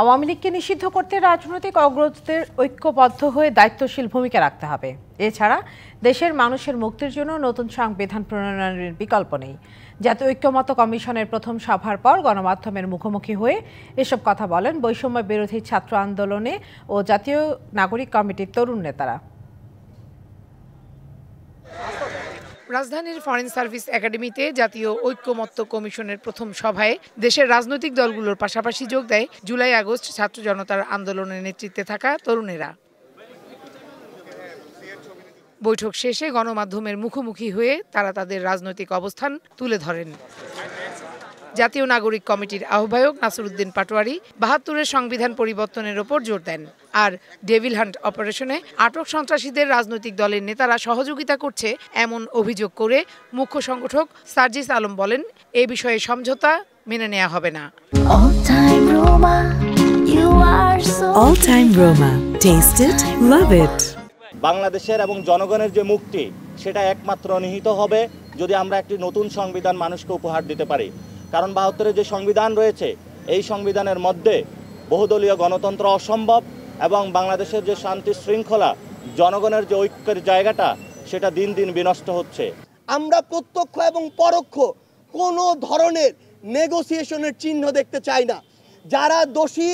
আওয়ামী লীগকে নিষিদ্ধ করতে রাজনৈতিক অগ্রজদের ঐক্যবদ্ধ হয়ে দায়িত্বশীল ভূমিকা রাখতে হবে। এছাড়া দেশের মানুষের মুক্তির জন্য নতুন সংবিধান প্রণয়নের বিকল্প নেই। জাতীয় ঐক্যমত্য কমিশনের প্রথম সভার পর গণমাধ্যমের মুখোমুখি হয়ে এসব কথা বলেন বৈষম্য বিরোধী ছাত্র আন্দোলনে ও জাতীয় নাগরিক কমিটির তরুণ নেতারা। রাজধানীর ফরেন সার্ভিস একাডেমিতে জাতীয় ঐক্যমত্য কমিশনের প্রথম সভায় দেশের রাজনৈতিক দলগুলোর পাশাপাশি যোগ দেয় জুলাই আগস্ট ছাত্র জনতার আন্দোলনের নেতৃত্বে থাকা তরুণেরা। বৈঠক শেষে গণমাধ্যমের মুখোমুখি হয়ে তারা তাদের রাজনৈতিক অবস্থান তুলে ধরেন। জাতীয় নাগরিক কমিটির আহ্বায়ক নাসিরউদ্দিন পাটোয়ারি ৭২-এর সংবিধান পরিবর্তনের ওপর জোর দেন। আর ডেভিল হান্ট অপারেশনে আটক সন্ত্রাসীদের রাজনৈতিক দলের নেতারা সহযোগিতা করছে এমন অভিযোগ করে মুখ্য সংগঠক সার্জিস আলম বলেন, এ বিষয়ে সমঝোতা মেনে নেওয়া হবে না। All time Roma. Taste it, love it. বাংলাদেশের এবং জনগণের যে মুক্তি সেটা একমাত্র নিহিত হবে যদি আমরা একটি নতুন সংবিধান মানুষকে উপহার দিতে পারি। কারণ ৭২-এর যে সংবিধান রয়েছে এই সংবিধানের মধ্যে বহুদলীয় গণতন্ত্র অসম্ভব এবং বাংলাদেশের যে শান্তি শৃঙ্খলা জনগণের যে ঐক্যের জায়গাটা সেটা দিন দিন বিনষ্ট হচ্ছে। আমরা প্রত্যক্ষ এবং পরোক্ষ কোনো ধরনের নেগোসিয়েশনের চিহ্ন দেখতে চাই না। যারা দোষী,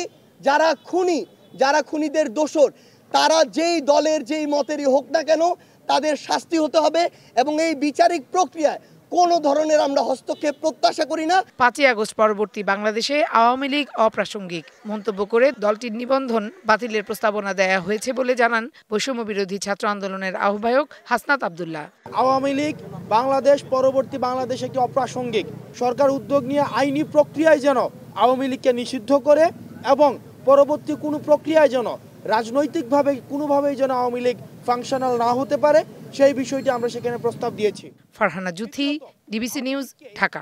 যারা খুনি, যারা খুনিদের দোষর, তারা যেই দলের যেই মতেরই হোক না কেন তাদের শাস্তি হতে হবে এবং এই বিচারিক প্রক্রিয়ায় কোনো ধরনের আমরা হস্তক্ষেপ প্রত্যাশা করি না। ৫ই আগস্ট পরবর্তী বাংলাদেশে আওয়ামী লীগ অপ্রাসঙ্গিক মন্তব্য করে দলটির নিবন্ধন বাতিলের প্রস্তাবনা দেয়া হয়েছে বলে জানান বৈষম্য বিরোধী ছাত্র আন্দোলনের আহ্বায়ক হাসনাত আব্দুল্লাহ। আওয়ামী লীগ বাংলাদেশ পরবর্তী বাংলাদেশ একটি অপ্রাসঙ্গিক। সরকার উদ্যোগ নিয়ে আইনি প্রক্রিয়ায় যেন আওয়ামী লীগকে নিষিদ্ধ করে এবং পরবর্তী কোনো প্রক্রিয়ায় যেন রাজনৈতিকভাবে কোনোভাবেই যেন আওয়ামী লীগ ফাংশনাল না হতে পারে সেই বিষয়টি আমরা সেখানে প্রস্তাব দিয়েছি। Farhana Juthi, DBC news, Dhaka.